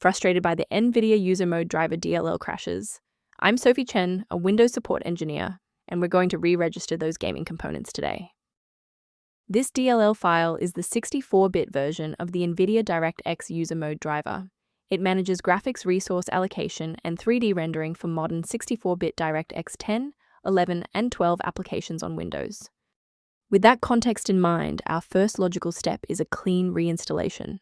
frustrated by the NVIDIA User Mode Driver DLL crashes. I'm Sophie Chen, a Windows support engineer, and we're going to re-register those gaming components today. This DLL file is the 64-bit version of the NVIDIA DirectX User Mode Driver. It manages graphics resource allocation and 3D rendering for modern 64-bit DirectX 10, 11, and 12 applications on Windows. With that context in mind, our first logical step is a clean reinstallation.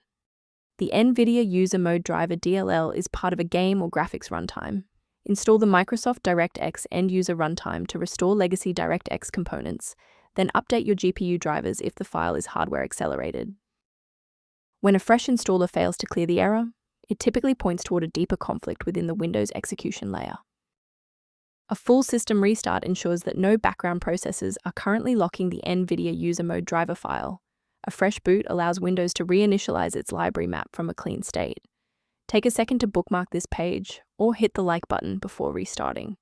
The NVIDIA User Mode Driver DLL is part of a game or graphics runtime. Install the Microsoft DirectX end-user runtime to restore legacy DirectX components, then update your GPU drivers if the file is hardware accelerated. When a fresh installer fails to clear the error, it typically points toward a deeper conflict within the Windows execution layer. A full system restart ensures that no background processes are currently locking the NVIDIA User Mode Driver file. A fresh boot allows Windows to reinitialize its library map from a clean state. Take a second to bookmark this page or hit the like button before restarting.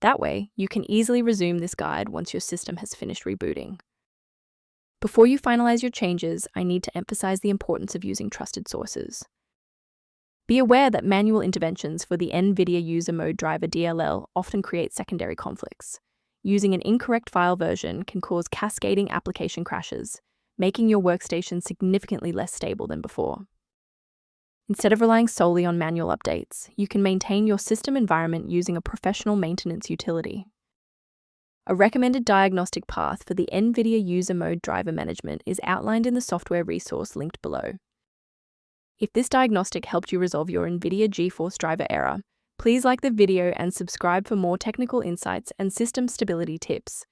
That way, you can easily resume this guide once your system has finished rebooting. Before you finalize your changes, I need to emphasize the importance of using trusted sources. Be aware that manual interventions for the NVIDIA User Mode Driver DLL often create secondary conflicts. Using an incorrect file version can cause cascading application crashes, making your workstation significantly less stable than before. Instead of relying solely on manual updates, you can maintain your system environment using a professional maintenance utility. A recommended diagnostic path for the NVIDIA User Mode Driver management is outlined in the software resource linked below. If this diagnostic helped you resolve your NVIDIA GeForce Driver error, please like the video and subscribe for more technical insights and system stability tips.